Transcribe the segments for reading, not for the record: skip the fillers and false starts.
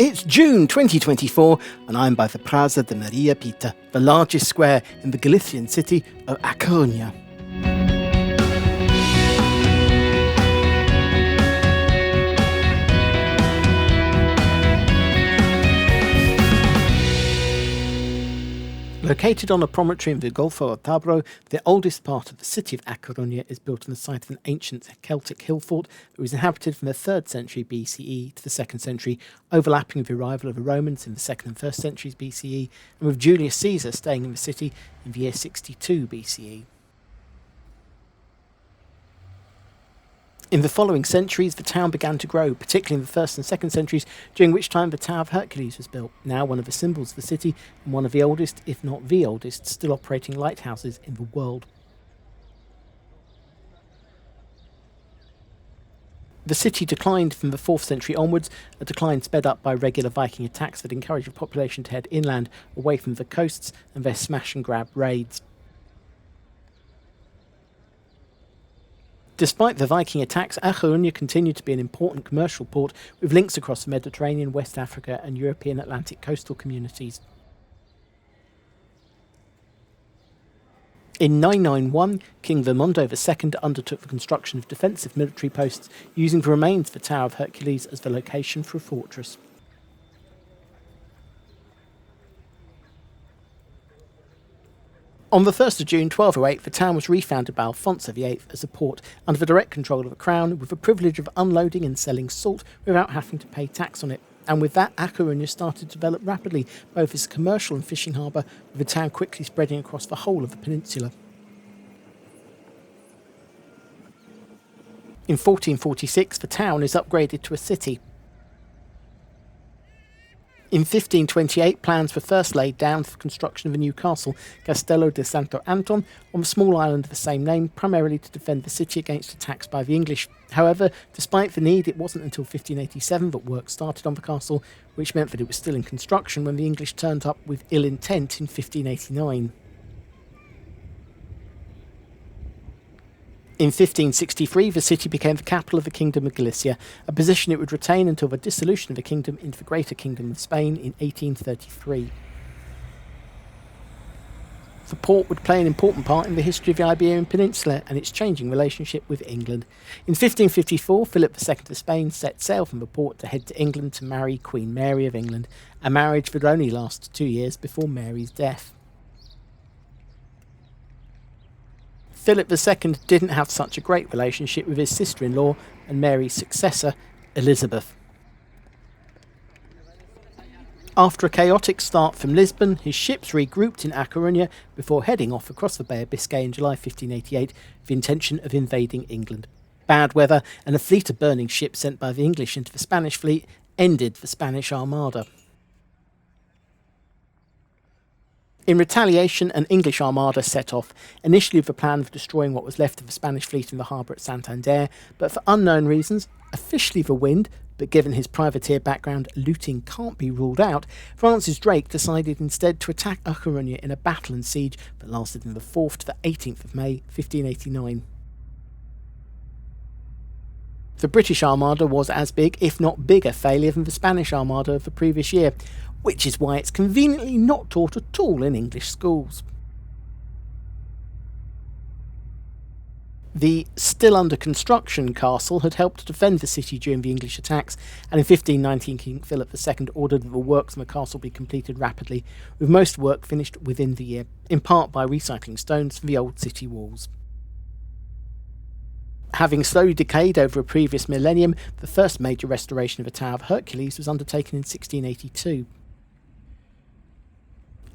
It's June 2024 and I'm by the Praza de María Pita, the largest square in the Galician city of Coruña. Located on a promontory in the Golfo of Tabro, the oldest part of the city of Coruña is built on the site of an ancient Celtic hill fort that was inhabited from the 3rd century BCE to the 2nd century, overlapping with the arrival of the Romans in the 2nd and 1st centuries BCE, and with Julius Caesar staying in the city in the year 62 BCE. In the following centuries, the town began to grow, particularly in the 1st and 2nd centuries, during which time the Tower of Hercules was built, now one of the symbols of the city and one of the oldest, if not the oldest, still operating lighthouses in the world. The city declined from the 4th century onwards, a decline sped up by regular Viking attacks that encouraged the population to head inland, away from the coasts and their smash-and-grab raids. Despite the Viking attacks, Coruña continued to be an important commercial port with links across the Mediterranean, West Africa and European Atlantic coastal communities. In 991, King Vermondo II undertook the construction of defensive military posts, using the remains of the Tower of Hercules as the location for a fortress. On the 1st of June 1208, the town was refounded by Alfonso VIII as a port under the direct control of the crown, with the privilege of unloading and selling salt without having to pay tax on it. And with that, Coruña started to develop rapidly, both as a commercial and fishing harbour, with the town quickly spreading across the whole of the peninsula. In 1446, the town is upgraded to a city. In 1528, plans were first laid down for the construction of a new castle, Castelo de Santo Antón, on the small island of the same name, primarily to defend the city against attacks by the English. However, despite the need, it wasn't until 1587 that work started on the castle, which meant that it was still in construction when the English turned up with ill intent in 1589. In 1563, the city became the capital of the Kingdom of Galicia, a position it would retain until the dissolution of the kingdom into the Greater Kingdom of Spain in 1833. The port would play an important part in the history of the Iberian Peninsula and its changing relationship with England. In 1554, Philip II of Spain set sail from the port to head to England to marry Queen Mary of England, a marriage that would only last 2 years before Mary's death. Philip II didn't have such a great relationship with his sister-in-law and Mary's successor, Elizabeth. After a chaotic start from Lisbon, his ships regrouped in Coruña before heading off across the Bay of Biscay in July 1588 with the intention of invading England. Bad weather and a fleet of burning ships sent by the English into the Spanish fleet ended the Spanish Armada. In retaliation, an English armada set off, initially with the plan of destroying what was left of the Spanish fleet in the harbour at Santander, but for unknown reasons, officially the wind, but given his privateer background, looting can't be ruled out, Francis Drake decided instead to attack Coruña in a battle and siege that lasted from the 4th to the 18th of May, 1589. The British Armada was as big, if not bigger, failure than the Spanish Armada of the previous year, which is why it's conveniently not taught at all in English schools. The still under construction castle had helped to defend the city during the English attacks, and in 1519 King Philip II ordered that the works on the castle be completed rapidly, with most work finished within the year, in part by recycling stones from the old city walls. Having slowly decayed over a previous millennium, the first major restoration of the Tower of Hercules was undertaken in 1682.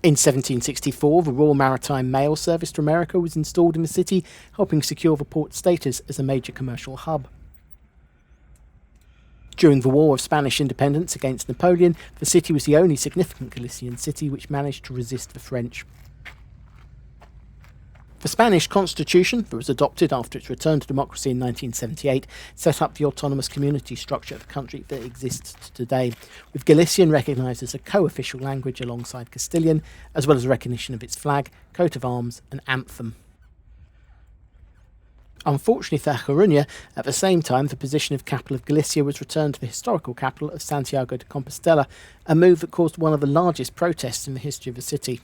In 1764, the Royal Maritime Mail Service to America was installed in the city, helping secure the port's status as a major commercial hub. During the War of Spanish Independence against Napoleon, the city was the only significant Galician city which managed to resist the French. The Spanish constitution, that was adopted after its return to democracy in 1978, set up the autonomous community structure of the country that exists today, with Galician recognised as a co-official language alongside Castilian, as well as recognition of its flag, coat of arms and anthem. Unfortunately for Coruña, at the same time the position of capital of Galicia was returned to the historical capital of Santiago de Compostela, a move that caused one of the largest protests in the history of the city.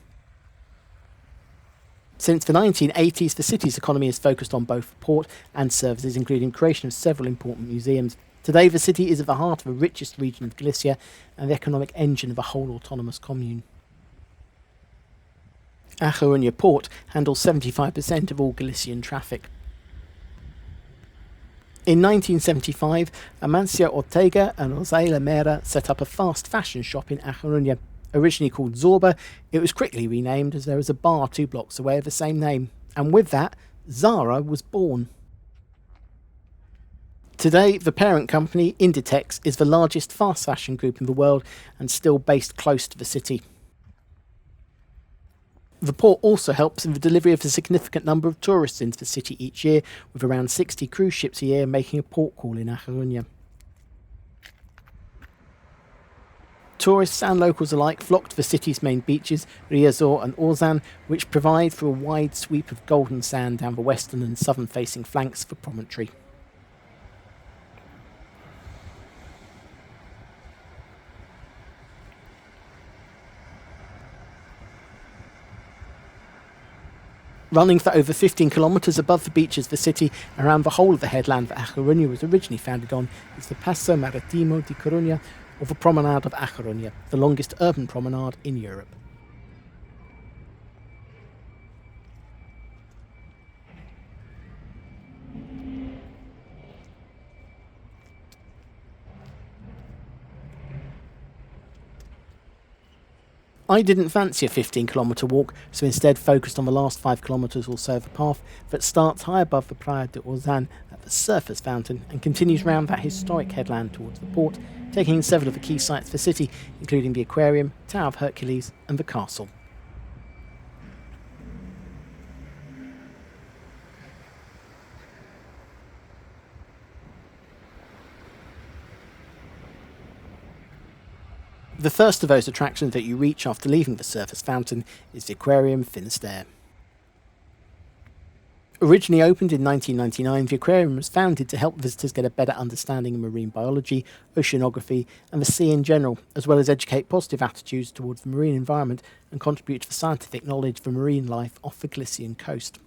Since the 1980s, the city's economy has focused on both port and services, including creation of several important museums. Today, the city is at the heart of the richest region of Galicia and the economic engine of a whole autonomous commune. A Coruña port handles 75% of all Galician traffic. In 1975, Amancio Ortega and José Lamera set up a fast fashion shop in A Coruña. Originally called Zorba, it was quickly renamed as there was a bar 2 blocks away of the same name, and with that, Zara was born. Today, the parent company, Inditex, is the largest fast fashion group in the world and still based close to the city. The port also helps in the delivery of a significant number of tourists into the city each year, with around 60 cruise ships a year making a port call in A Coruña. Tourists and locals alike flock to the city's main beaches, Riazor and Orzan, which provide for a wide sweep of golden sand down the western and southern facing flanks of the promontory. Running for over 15 kilometres above the beaches of the city, around the whole of the headland that A Coruña was originally founded on, is the Paseo Marítimo de Coruña, or the Promenade of A Coruña, the longest urban promenade in Europe. I didn't fancy a 15-kilometre walk, so instead focused on the last 5 kilometres or so of the path that starts high above the Praia de Orzan at the surface fountain and continues round that historic headland towards the port, taking in several of the key sites of the city, including the Aquarium, Tower of Hercules and the castle. The first of those attractions that you reach after leaving the surface fountain is the Aquarium Finisterrae. Originally opened in 1999, the aquarium was founded to help visitors get a better understanding of marine biology, oceanography and the sea in general, as well as educate positive attitudes towards the marine environment and contribute to the scientific knowledge of marine life off the Galician coast.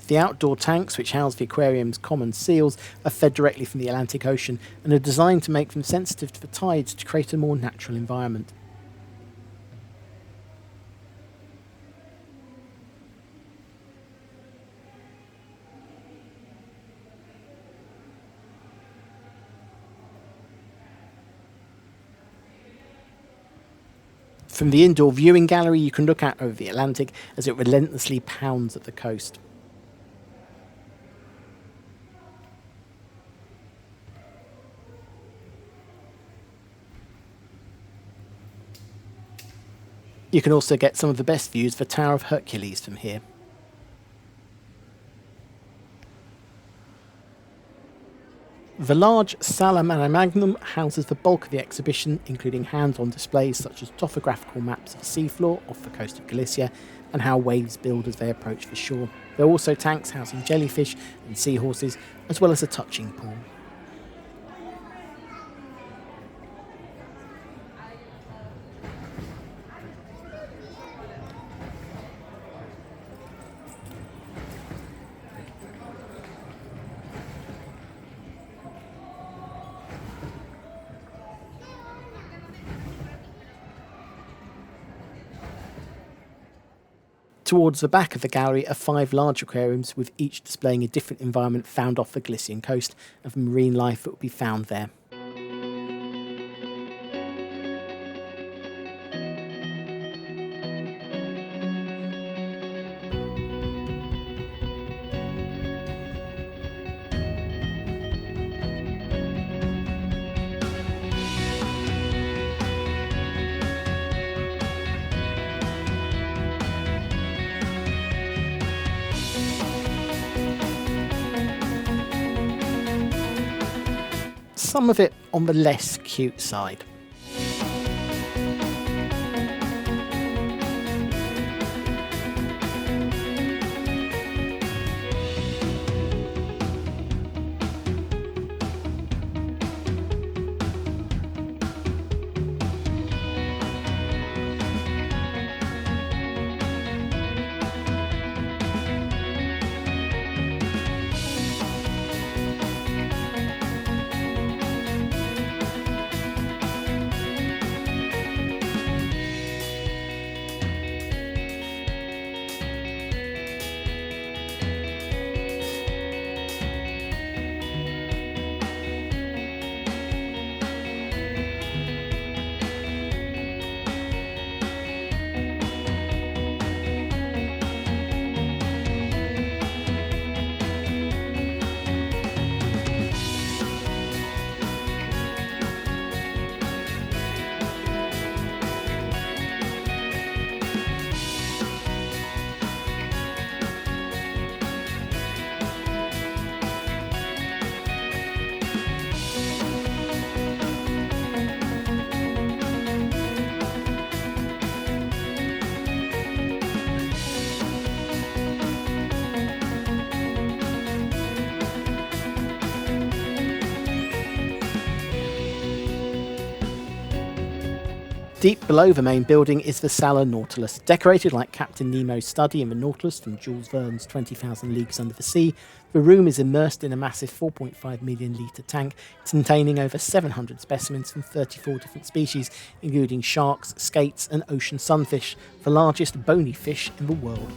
The outdoor tanks, which house the aquarium's common seals, are fed directly from the Atlantic Ocean and are designed to make them sensitive to the tides to create a more natural environment. From the indoor viewing gallery you can look out over the Atlantic as it relentlessly pounds at the coast. You can also get some of the best views of the Tower of Hercules from here. The large Sala Magnum houses the bulk of the exhibition, including hands-on displays such as topographical maps of the seafloor off the coast of Galicia and how waves build as they approach the shore. There are also tanks housing jellyfish and seahorses, as well as a touching pool. Towards the back of the gallery are 5 large aquariums, with each displaying a different environment found off the Galician coast and the marine life that would be found there. Some of it on the less cute side. Deep below the main building is the Sala Nautilus. Decorated like Captain Nemo's study in the Nautilus from Jules Verne's 20,000 Leagues Under the Sea, the room is immersed in a massive 4.5 million litre tank containing over 700 specimens from 34 different species, including sharks, skates and ocean sunfish, the largest bony fish in the world.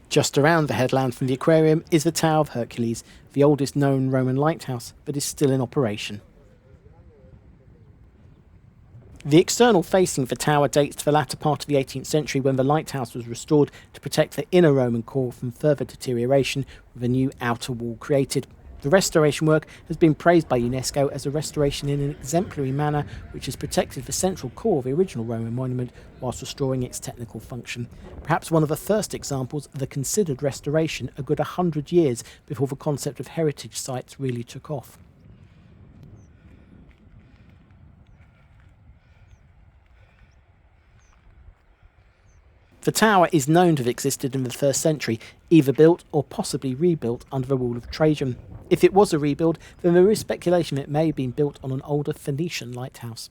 Just around the headland from the aquarium is the Tower of Hercules, the oldest known Roman lighthouse, but is still in operation. The external facing of the tower dates to the latter part of the 18th century when the lighthouse was restored to protect the inner Roman core from further deterioration with a new outer wall created. The restoration work has been praised by UNESCO as a restoration in an exemplary manner which has protected the central core of the original Roman monument whilst restoring its technical function. Perhaps one of the first examples of the considered restoration a good 100 years before the concept of heritage sites really took off. The tower is known to have existed in the 1st century, either built or possibly rebuilt under the rule of Trajan. If it was a rebuild, then there is speculation that it may have been built on an older Phoenician lighthouse.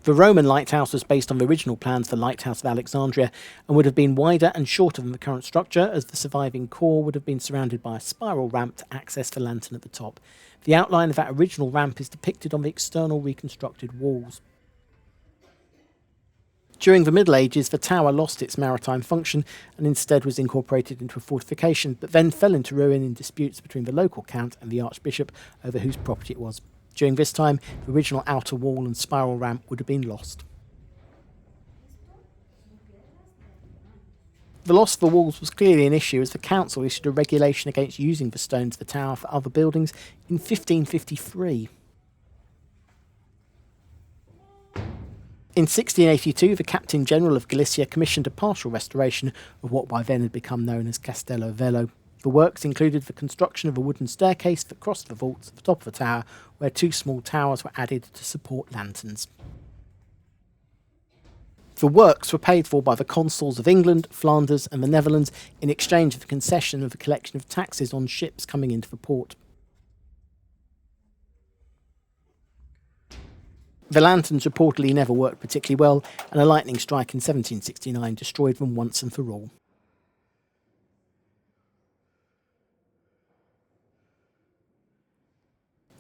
The Roman lighthouse was based on the original plans for the Lighthouse of Alexandria and would have been wider and shorter than the current structure, as the surviving core would have been surrounded by a spiral ramp to access the lantern at the top. The outline of that original ramp is depicted on the external reconstructed walls. During the Middle Ages, the tower lost its maritime function and instead was incorporated into a fortification, but then fell into ruin in disputes between the local count and the archbishop over whose property it was. During this time, the original outer wall and spiral ramp would have been lost. The loss of the walls was clearly an issue as the council issued a regulation against using the stones of the tower for other buildings in 1553. In 1682, the Captain General of Galicia commissioned a partial restoration of what by then had become known as Castelo Velho. The works included the construction of a wooden staircase that crossed the vaults at the top of the tower, where 2 small towers were added to support lanterns. The works were paid for by the consuls of England, Flanders and the Netherlands in exchange for the concession of a collection of taxes on ships coming into the port. The lanterns reportedly never worked particularly well, and a lightning strike in 1769 destroyed them once and for all.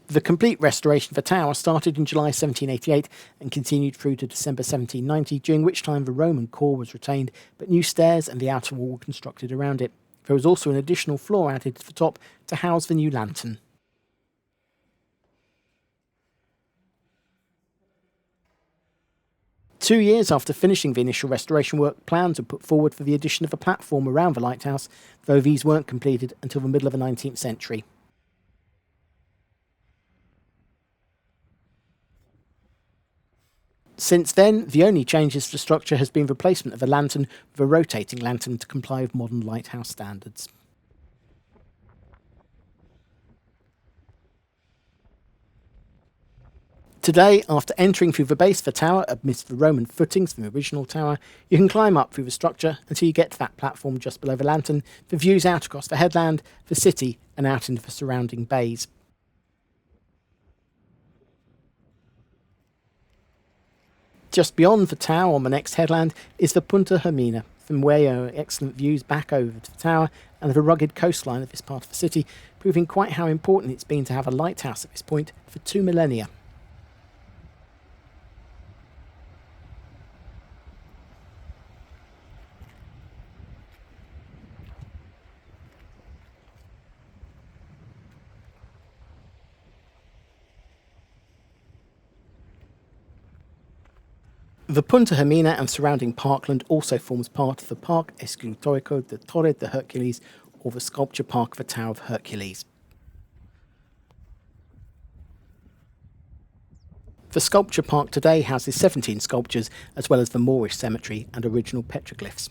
The complete restoration of the tower started in July 1788 and continued through to December 1790, during which time the Roman core was retained, but new stairs and the outer wall were constructed around it. There was also an additional floor added to the top to house the new lantern. Two years after finishing the initial restoration work, plans were put forward for the addition of a platform around the lighthouse, though these weren't completed until the middle of the 19th century. Since then, the only changes to the structure has been replacement of the lantern with a rotating lantern to comply with modern lighthouse standards. Today, after entering through the base of the tower amidst the Roman footings from the original tower, you can climb up through the structure until you get to that platform just below the lantern for views out across the headland, the city and out into the surrounding bays. Just beyond the tower on the next headland is the Punta Herminia, from where you have excellent views back over to the tower and the rugged coastline of this part of the city, proving quite how important it's been to have a lighthouse at this point for 2 millennia. The Punta Herminia and surrounding parkland also forms part of the Parque Escultórico de Torre de Hercules, or the Sculpture Park of the Tower of Hercules. The sculpture park today houses 17 sculptures, as well as the Moorish cemetery and original petroglyphs.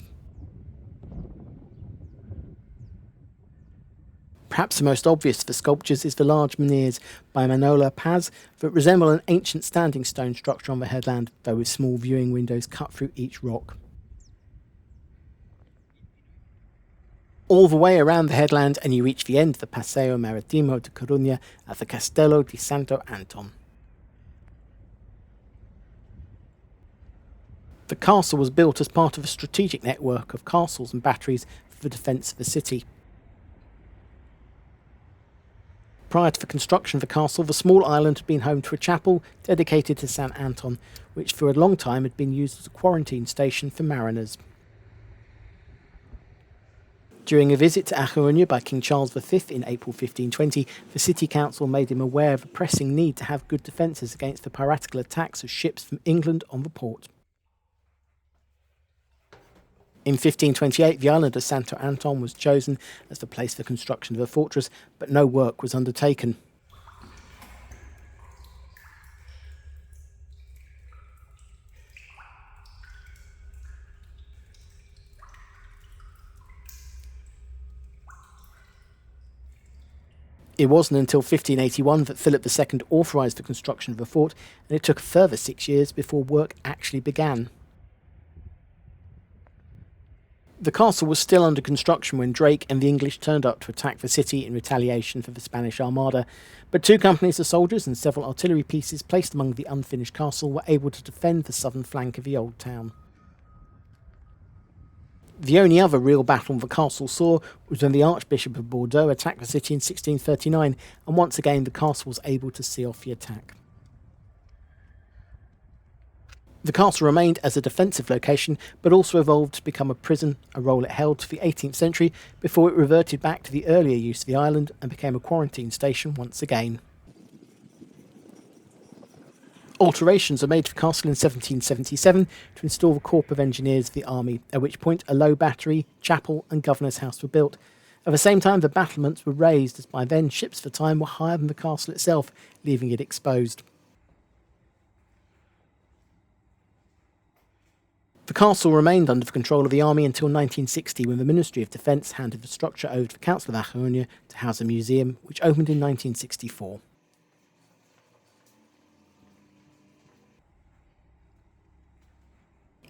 Perhaps the most obvious of the sculptures is the large menhirs by Manola Paz that resemble an ancient standing stone structure on the headland, though with small viewing windows cut through each rock. All the way around the headland and you reach the end of the Paseo Marítimo de Coruña at the Castelo de Santo Antón. The castle was built as part of a strategic network of castles and batteries for the defence of the city. Prior to the construction of the castle, the small island had been home to a chapel dedicated to St. Antón, which for a long time had been used as a quarantine station for mariners. During a visit to Coruña by King Charles V in April 1520, the city council made him aware of the pressing need to have good defences against the piratical attacks of ships from England on the port. In 1528, the island of Santo Antón was chosen as the place for construction of a fortress, but no work was undertaken. It wasn't until 1581 that Philip II authorised the construction of the fort, and it took a further 6 years before work actually began. The castle was still under construction when Drake and the English turned up to attack the city in retaliation for the Spanish Armada, but 2 companies of soldiers and several artillery pieces placed among the unfinished castle were able to defend the southern flank of the old town. The only other real battle the castle saw was when the Archbishop of Bordeaux attacked the city in 1639, and once again the castle was able to see off the attack. The castle remained as a defensive location, but also evolved to become a prison, a role it held to the 18th century before it reverted back to the earlier use of the island and became a quarantine station once again. Alterations were made to the castle in 1777 to install the Corps of Engineers of the Army, at which point a low battery, chapel and governor's house were built. At the same time, the battlements were raised, as by then ships for time were higher than the castle itself, leaving it exposed. The castle remained under the control of the army until 1960, when the Ministry of Defence handed the structure over to the Council of Coruña to house a museum, which opened in 1964.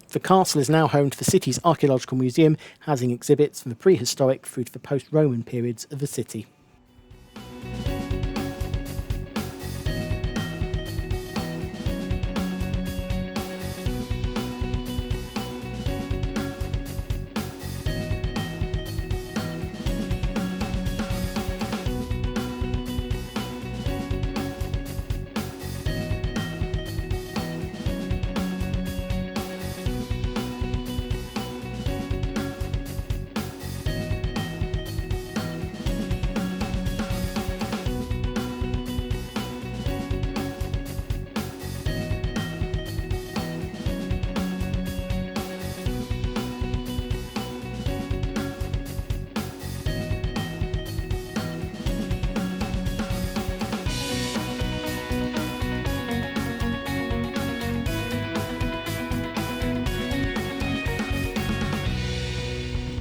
The castle is now home to the city's archaeological museum, housing exhibits from the prehistoric through to the post-Roman periods of the city.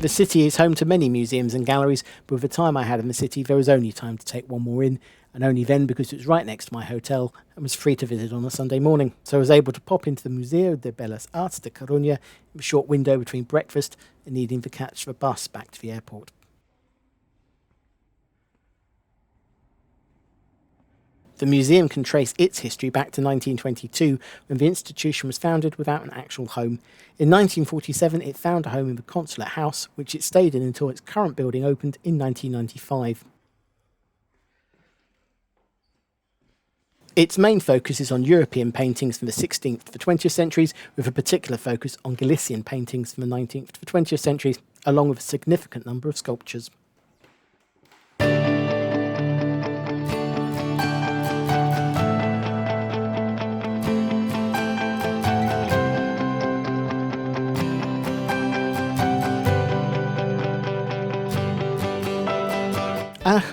The city is home to many museums and galleries, but with the time I had in the city, there was only time to take one more in, and only then because it was right next to my hotel and was free to visit on a Sunday morning. So I was able to pop into the Museo de Belas de Coruña in a short window between breakfast and needing to catch the bus back to the airport. The museum can trace its history back to 1922, when the institution was founded without an actual home. In 1947, it found a home in the Consulate House, which it stayed in until its current building opened in 1995. Its main focus is on European paintings from the 16th to the 20th centuries, with a particular focus on Galician paintings from the 19th to the 20th centuries, along with a significant number of sculptures.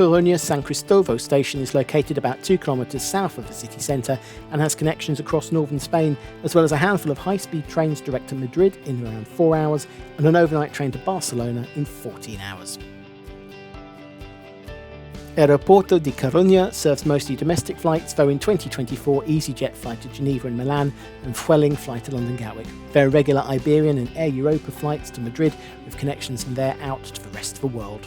Coruña San Cristovo station is located about 2 kilometres south of the city centre and has connections across northern Spain, as well as a handful of high-speed trains direct to Madrid in around 4 hours and an overnight train to Barcelona in 14 hours. Aeroporto di Coruña serves mostly domestic flights, though in 2024 EasyJet fly to Geneva and Milan and Vueling fly to London Gatwick. There are regular Iberian and Air Europa flights to Madrid with connections from there out to the rest of the world.